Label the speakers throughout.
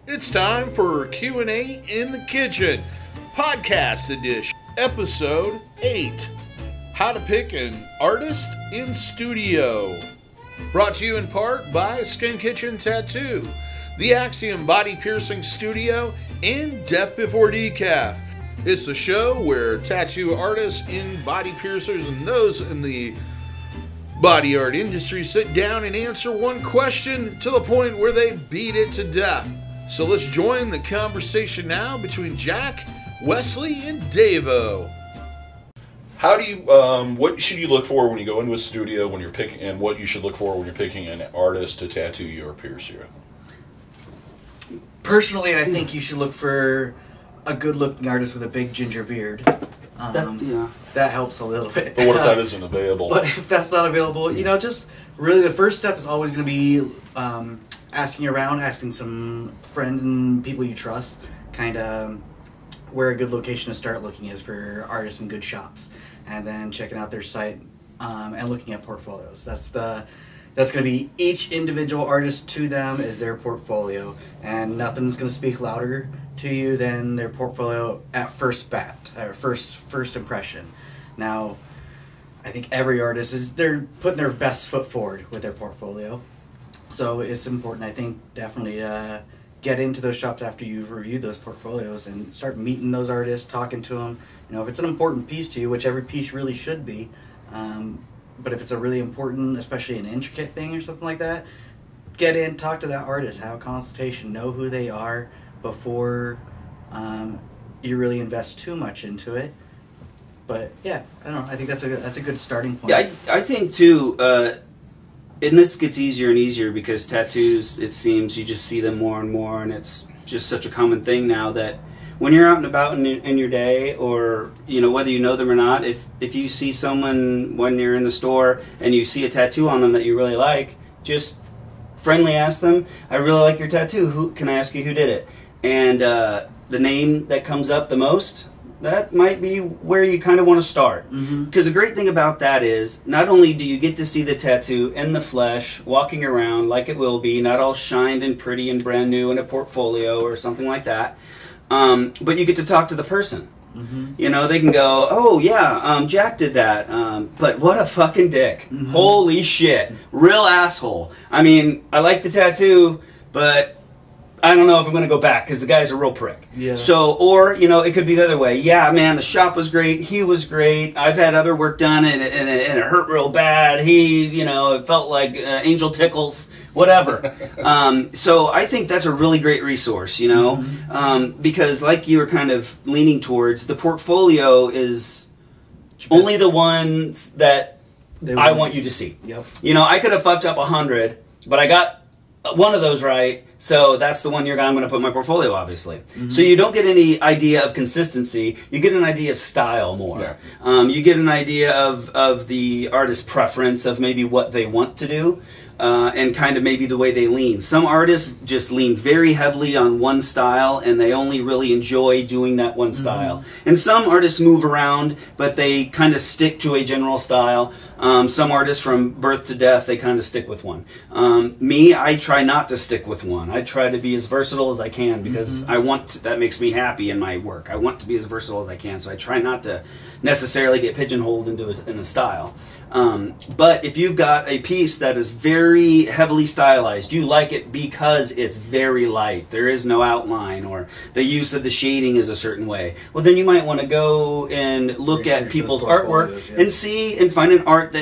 Speaker 1: It's time for Q&A in the Kitchen, Podcast Edition, Episode 8, How to Pick an Artist in Studio. Brought to you in part by Skin Kitchen Tattoo, the Axiom Body Piercing Studio, and Death Before Decaf. It's a show where tattoo artists and body piercers and those in the body art industry sit down and answer one question to the point where they beat it to death. So let's join the conversation now between Jack, Wesley, and DaVo.
Speaker 2: How do you, what should you look for when you go into a studio when you're picking, and what you should look for when you're picking an artist to tattoo you or pierce you?
Speaker 3: Personally, I think you should look for a good-looking artist with a big ginger beard. That helps a little bit.
Speaker 2: But what if that isn't available?
Speaker 3: But if that's not available, you know, just really the first step is always going to be asking around, asking some friends and people you trust, kind of where a good location to start looking is for artists in good shops, and then checking out their site and looking at portfolios. That's going to be each individual artist to them is their portfolio, and nothing's going to speak louder to you than their portfolio at first bat, or first impression. Now, I think every artist they're putting their best foot forward with their portfolio. So it's important, I think, definitely get into those shops after you've reviewed those portfolios and start meeting those artists, talking to them. You know, if it's an important piece to you, which every piece really should be, but if it's a really important, especially an intricate thing or something like that, get in, talk to that artist, have a consultation, know who they are before you really invest too much into it. But yeah, I don't know. I think that's a good starting point.
Speaker 4: Yeah, I think too. And this gets easier and easier because tattoos, it seems, you just see them more and more, and it's just such a common thing now that when you're out and about in your day, or you know, whether you know them or not, if you see someone when you're in the store and you see a tattoo on them that you really like, just friendly ask them, "I really like your tattoo. Who can I ask you who did it?" And the name that comes up the most, that might be where you kind of want to start. Because the great thing about that is, not only do you get to see the tattoo in the flesh, walking around like it will be, not all shined and pretty and brand new in a portfolio or something like that, but you get to talk to the person. You know, they can go, "Oh yeah, Jack did that, but what a fucking dick. Holy shit. Real asshole. I mean, I like the tattoo, but I don't know if I'm going to go back because the guy's a real prick."
Speaker 3: Yeah.
Speaker 4: So, or, you know, it could be the other way. "Yeah, man, the shop was great. He was great. I've had other work done and it hurt real bad. He, you know, it felt like angel tickles," whatever. So I think that's a really great resource, you know, because like you were kind of leaning towards, the portfolio is only the ones that I want you to see.
Speaker 3: Yep.
Speaker 4: You know, I could have fucked up 100, but I got one of those right, so that's the one I'm going to put in my portfolio, obviously. So you don't get any idea of consistency, you get an idea of style more.
Speaker 2: Yeah.
Speaker 4: You get an idea of the artist's preference, of maybe what they want to do, and kind of maybe the way they lean. Some artists just lean very heavily on one style, and they only really enjoy doing that one style. And some artists move around, but they kind of stick to a general style. Some artists, from birth to death, they kind of stick with one. Me, I try not to stick with one. I try to be as versatile as I can because that makes me happy in my work. I want to be as versatile as I can, so I try not to necessarily get pigeonholed in a style. But if you've got a piece that is very heavily stylized, you like it because it's very light, there is no outline, or the use of the shading is a certain way, well, then you might want to go and look at people's artwork and see and find an artist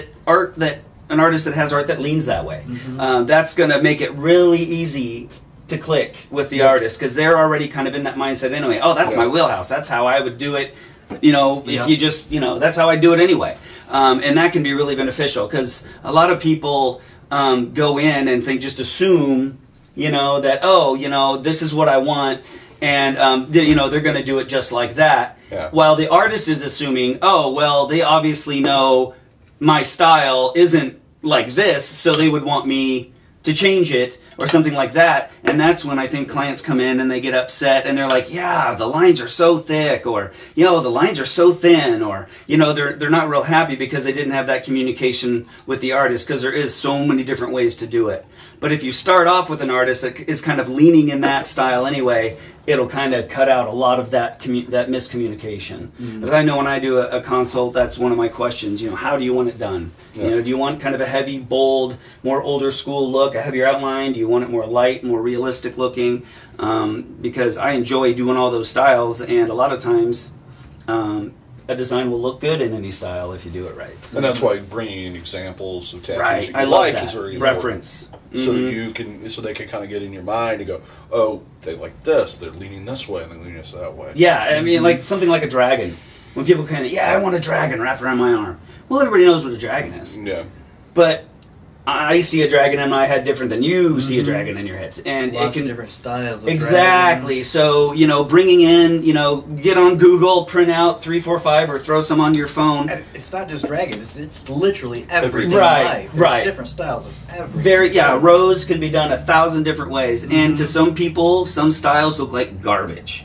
Speaker 4: that has art that leans that way. That's going to make it really easy to click with the artist because they're already kind of in that mindset anyway. "Oh, that's my wheelhouse. That's how I would do it. You know, if you just, you know, that's how I do it anyway." And that can be really beneficial because a lot of people go in and just assume, you know, that, "Oh, you know, this is what I want," and you know, they're going to do it just like that.
Speaker 2: Yeah.
Speaker 4: While the artist is assuming, "Oh, well, they obviously know my style isn't like this, so they would want me to change it," or something like that. And that's when I think clients come in and they get upset and they're like, "Yeah, the lines are so thick," or, you know, "the lines are so thin," or, you know, they're not real happy because they didn't have that communication with the artist, because there is so many different ways to do it. But if you start off with an artist that is kind of leaning in that style anyway, it'll kind of cut out a lot of that miscommunication. But I know when I do a consult, that's one of my questions. You know, how do you want it done?
Speaker 2: Yeah.
Speaker 4: You know, do you want kind of a heavy, bold, more older school look, a heavier outline? Do you want it more light, more realistic looking? Because I enjoy doing all those styles, and a lot of times a design will look good in any style if you do it right. So.
Speaker 2: And that's why bringing in examples of tattoos
Speaker 4: Right,
Speaker 2: that
Speaker 4: I
Speaker 2: you
Speaker 4: love
Speaker 2: like
Speaker 4: that.
Speaker 2: is very
Speaker 4: Reference.
Speaker 2: important. So that you can, so they can kind of get in your mind and go, oh, they like this, they're leaning this way, and they're leaning this that way.
Speaker 4: Yeah, I mean, like something like a dragon. When people kind of, I want a dragon wrapped around my arm. Well, everybody knows what a dragon is.
Speaker 2: Yeah.
Speaker 4: But I see a dragon in my head different than you see a dragon in your head, and
Speaker 3: Lots
Speaker 4: it can
Speaker 3: of different styles. Of
Speaker 4: exactly.
Speaker 3: dragons.
Speaker 4: So bringing in, get on Google, print out 3, 4, 5, or throw some on your phone.
Speaker 3: And it's not just dragons; it's literally everything
Speaker 4: Right,
Speaker 3: in life. There's
Speaker 4: right.
Speaker 3: different styles of everything.
Speaker 4: Rose can be done 1,000 different ways, and to some people, some styles look like garbage,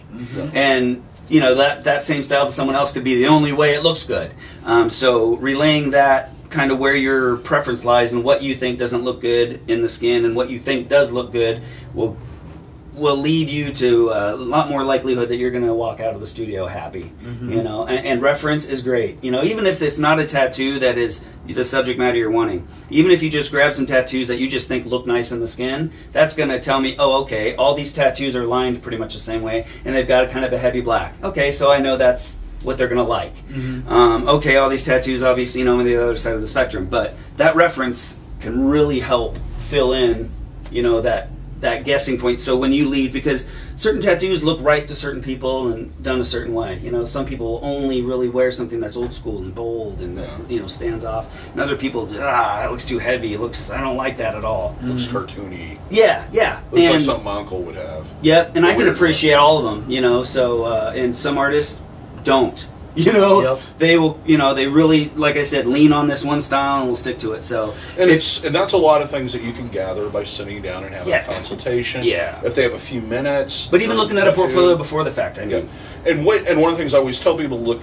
Speaker 4: and that same style to someone else could be the only way it looks good. So relaying that kind of where your preference lies and what you think doesn't look good in the skin and what you think does look good will lead you to a lot more likelihood that you're going to walk out of the studio happy. And reference is great. Even if it's not a tattoo that is the subject matter you're wanting, even if you just grab some tattoos that you just think look nice in the skin, that's going to tell me, oh, okay, all these tattoos are lined pretty much the same way and they've got a kind of a heavy black. Okay, so I know that's what they're going to like. Okay, all these tattoos obviously on the other side of the spectrum, but that reference can really help fill in that guessing point. So when you leave, because certain tattoos look right to certain people and done a certain way. Some people will only really wear something that's old school and bold and that stands off, and other people, that looks too heavy. I don't like that at all.
Speaker 2: Looks cartoony.
Speaker 4: Yeah.
Speaker 2: Looks like something my uncle would have.
Speaker 4: Yep, and I can appreciate all of them. So and some artists don't. They will. They really, like I said, lean on this one style and will stick to it. So,
Speaker 2: and that's a lot of things that you can gather by sitting down and having a consultation.
Speaker 4: Yeah.
Speaker 2: If they have a few minutes.
Speaker 4: But even looking at a portfolio before the fact, I mean.
Speaker 2: Yeah. And one of the things I always tell people to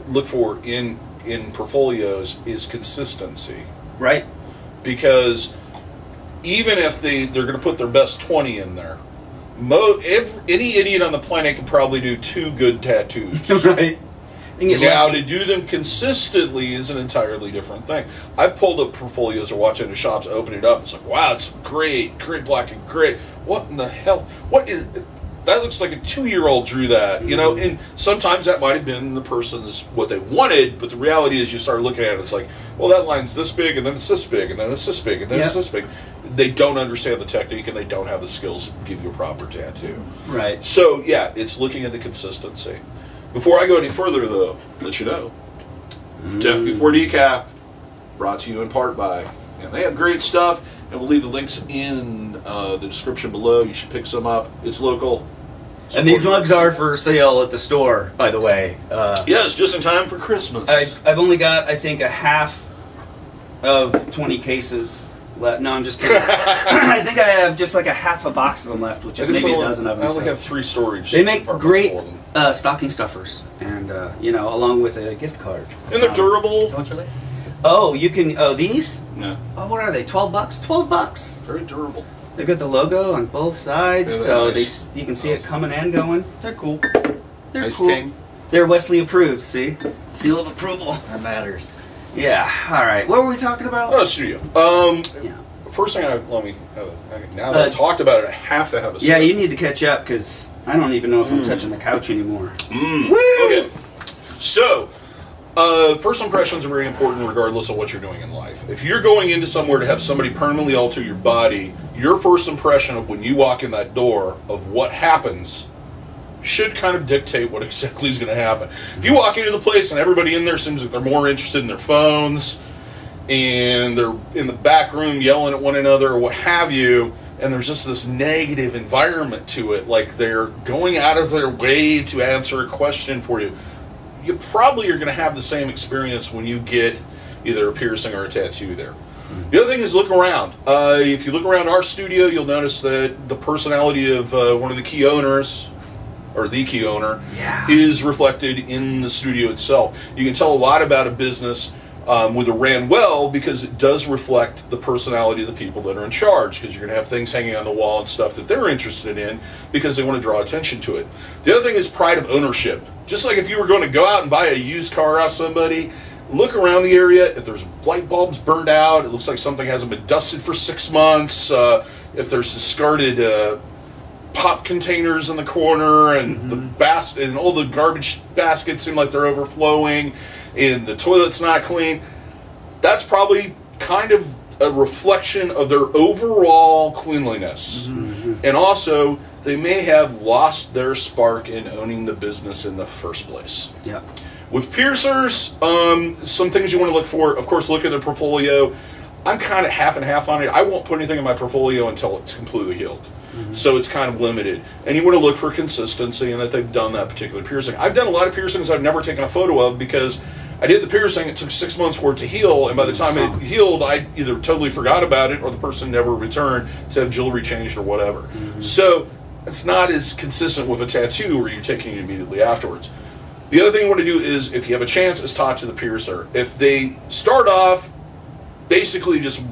Speaker 2: look for in portfolios is consistency.
Speaker 4: Right.
Speaker 2: Because even if they're going to put their best 20 in there, any idiot on the planet can probably do 2 good tattoos.
Speaker 4: Right.
Speaker 2: Now, to do them consistently is an entirely different thing. I pulled up portfolios or watching the shops open it up. It's like, wow, it's great black and gray. What in the hell? What is that? Looks like a 2-year-old drew that. And sometimes that might have been the person's what they wanted, but the reality is you start looking at it, it's like, well, that line's this big, and then it's this big, and then it's this big, and then it's this big. They don't understand the technique, and they don't have the skills to give you a proper tattoo.
Speaker 4: Right.
Speaker 2: So, it's looking at the consistency. Before I go any further, though, let you know, Jeff Before Decap, brought to you in part by, and they have great stuff, and we'll leave the links in the description below. You should pick some up. It's local.
Speaker 4: And these mugs are for sale at the store, by the way.
Speaker 2: Yes, just in time for Christmas.
Speaker 4: I've only got, I think, a half of 20 cases left. No, I'm just kidding. I think I have just like a half a box of them left, which is maybe a dozen of them.
Speaker 2: I only have 3 storage.
Speaker 4: They make great stocking stuffers, and along with a gift card.
Speaker 2: And they're durable.
Speaker 3: Don't you like?
Speaker 4: Oh, you can. Oh, these?
Speaker 2: Yeah.
Speaker 4: Oh, what are they? $12? $12.
Speaker 2: Very durable.
Speaker 4: They've got the logo on both sides,
Speaker 2: Yeah,
Speaker 4: so
Speaker 2: nice.
Speaker 4: you can see it coming and going. They're cool. They're
Speaker 2: Nice
Speaker 4: cool.
Speaker 2: ting.
Speaker 4: They're Westley approved. See, seal of approval.
Speaker 3: That matters.
Speaker 4: Yeah. All right. What were we talking about?
Speaker 2: Oh, studio.
Speaker 4: Yeah.
Speaker 2: First thing now that I've talked about it, I have to have a
Speaker 4: Yeah, you need to catch up because I don't even know if I'm touching the couch anymore.
Speaker 2: Woo! Okay. So, first impressions are very important regardless of what you're doing in life. If you're going into somewhere to have somebody permanently alter your body, your first impression of when you walk in that door of what happens should kind of dictate what exactly is going to happen. If you walk into the place and everybody in there seems like they're more interested in their phones and they're in the back room yelling at one another or what have you, and there's just this negative environment to it, like they're going out of their way to answer a question for you, you probably are going to have the same experience when you get either a piercing or a tattoo there. The other thing is look around. If you look around our studio, you'll notice that the personality of one of the key owners, or the key owner, is reflected in the studio itself. You can tell a lot about a business with a ran well, because it does reflect the personality of the people that are in charge, because you're going to have things hanging on the wall and stuff that they're interested in because they want to draw attention to it. The other thing is pride of ownership. Just like if you were going to go out and buy a used car off somebody, look around the area. If there's light bulbs burned out, it looks like something hasn't been dusted for 6 months. If there's discarded pop containers in the corner, and and all the garbage baskets seem like they're overflowing, and the toilet's not clean, that's probably kind of a reflection of their overall cleanliness. And also, they may have lost their spark in owning the business in the first place.
Speaker 4: Yeah.
Speaker 2: With piercers, some things you want to look for, of course, look at their portfolio. I'm kind of half and half on it. I won't put anything in my portfolio until it's completely healed. So it's kind of limited. And you want to look for consistency and that they've done that particular piercing. I've done a lot of piercings I've never taken a photo of, because I did the piercing, it took 6 months for it to heal, and by the time it healed, I either totally forgot about it or the person never returned to have jewelry changed or whatever. So it's not as consistent with a tattoo where you're taking it immediately afterwards. The other thing you want to do is, if you have a chance, is talk to the piercer. If they start off basically just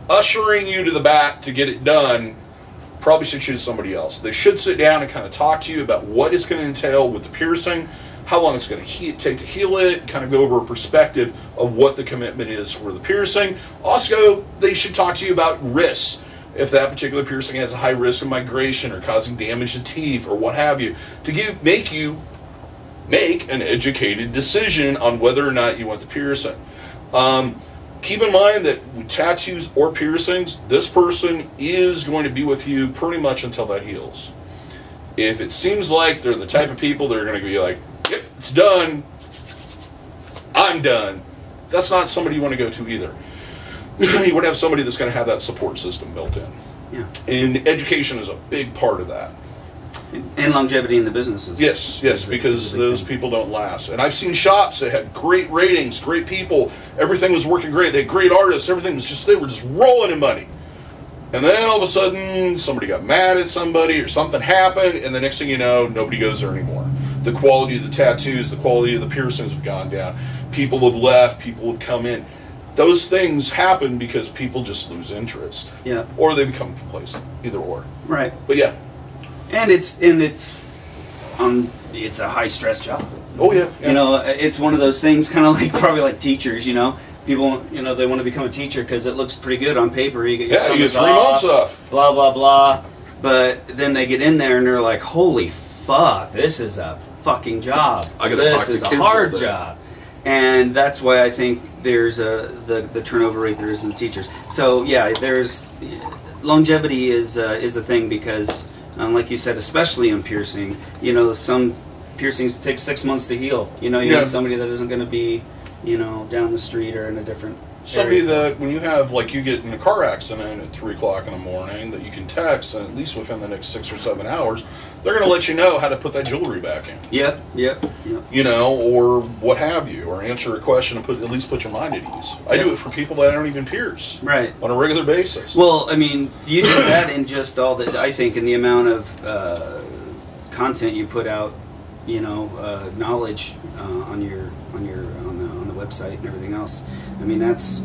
Speaker 2: ushering you to the back to get it done, probably should choose somebody else. They should sit down and kind of talk to you about what it's going to entail with the piercing, how long it's going to take to heal it, kind of go over a perspective of what the commitment is for the piercing. Also, they should talk to you about risks. If that particular piercing has a high risk of migration or causing damage to teeth or what have you, to make you make an educated decision on whether or not you want the piercing. Keep in mind that with tattoos or piercings, this person is going to be with you pretty much until that heals. If it seems like they're the type of people that are going to be like, yep, it's done, I'm done, that's not somebody you want to go to either. You want to have somebody that's going to have that support system built in.
Speaker 4: Yeah.
Speaker 2: And education is a big part of that.
Speaker 4: And longevity in the businesses.
Speaker 2: Yes, because those people don't last. And I've seen shops that had great ratings, great people, everything was working great, they had great artists, everything was just, they were just rolling in money. And then all of a sudden, somebody got mad at somebody or something happened, and the next thing you know, nobody goes there anymore. The quality of the tattoos, the quality of the piercings have gone down. People have left, people have come in. Those things happen because people just lose interest.
Speaker 4: Yeah.
Speaker 2: Or they become complacent, either or.
Speaker 4: Right.
Speaker 2: But yeah.
Speaker 4: And it's a high stress job.
Speaker 2: Oh yeah, yeah.
Speaker 4: You know, it's one of those things, kind of like probably like teachers. You know, people, you know, they want to become a teacher because it looks pretty good on paper. You get your
Speaker 2: you get 3 months off.
Speaker 4: Blah blah blah. But then they get in there and they're like, "Holy fuck, this is a fucking job.
Speaker 2: I gotta talk to
Speaker 4: This is
Speaker 2: kids
Speaker 4: a hard
Speaker 2: all day."
Speaker 4: job." And that's why I think there's the turnover rate there is in the teachers. So yeah, there's longevity is a thing because. Like you said, especially in piercing, you know, some piercings take 6 months to heal. You know, you need somebody that isn't going to be, you know, down the street or in a different
Speaker 2: somebody
Speaker 4: area.
Speaker 2: that when you have, like, you get in a car accident at 3 o'clock in the morning that you can text, and at least within the next 6 or 7 hours, they're going to let you know how to put that jewelry back in.
Speaker 4: Yep.
Speaker 2: You know, or what have you, or answer a question and at least put your mind at ease. I do it for people that I don't even pierce.
Speaker 4: Right.
Speaker 2: On a regular basis.
Speaker 4: Well, I mean, you do that in just all the, I think, in the amount of content you put out, you know, knowledge on the website and everything else. I mean, that's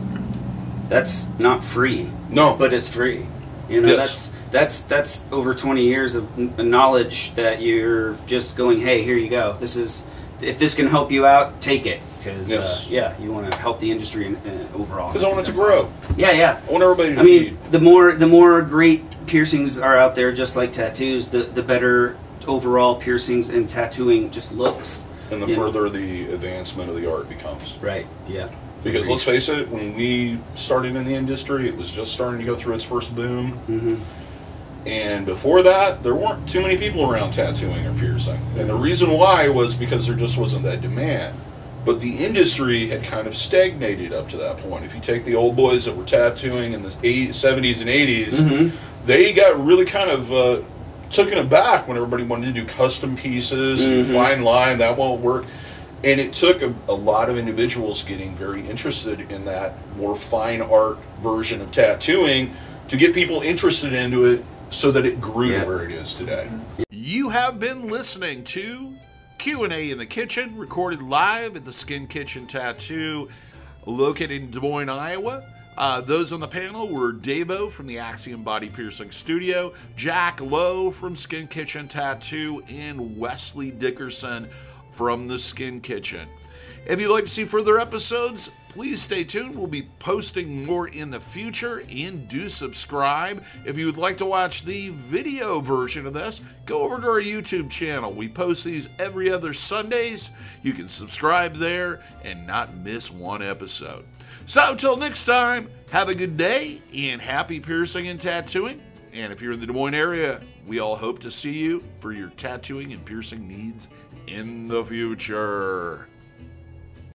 Speaker 4: not free.
Speaker 2: No.
Speaker 4: But it's free. You know,
Speaker 2: Yes.
Speaker 4: that's over 20 years of knowledge that you're just going, hey, here you go. If this can help you out, take it. Because, you want to help the industry overall.
Speaker 2: Because I want it to grow.
Speaker 4: Awesome. Yeah.
Speaker 2: I want everybody to
Speaker 4: I mean,
Speaker 2: feed.
Speaker 4: the more great piercings are out there, just like tattoos, the better overall piercings and tattooing just looks.
Speaker 2: And the further the advancement of the art becomes.
Speaker 4: Right, yeah.
Speaker 2: Because let's face it, when we started in the industry, it was just starting to go through its first boom.
Speaker 4: Mm-hmm.
Speaker 2: And before that, there weren't too many people around tattooing or piercing. And the reason why was because there just wasn't that demand. But the industry had kind of stagnated up to that point. If you take the old boys that were tattooing in the 70s and 80s, they got really kind of taken aback when everybody wanted to do custom pieces, and fine line, that won't work. And it took a lot of individuals getting very interested in that more fine art version of tattooing to get people interested into it so that it grew to where it is today.
Speaker 1: You have been listening to Q&A in the Kitchen, recorded live at the Skin Kitchen Tattoo, located in Des Moines, Iowa. Those on the panel were DaVo from the Axiom Body Piercing Studio, Jack Lowe from Skin Kitchen Tattoo, and Westley Dickerson from the Skin Kitchen. If you'd like to see further episodes, please stay tuned. We'll be posting more in the future, and do subscribe. If you would like to watch the video version of this, go over to our YouTube channel. We post these every other Sundays. You can subscribe there and not miss one episode. So until next time, have a good day and happy piercing and tattooing. And if you're in the Des Moines area, we all hope to see you for your tattooing and piercing needs in the future.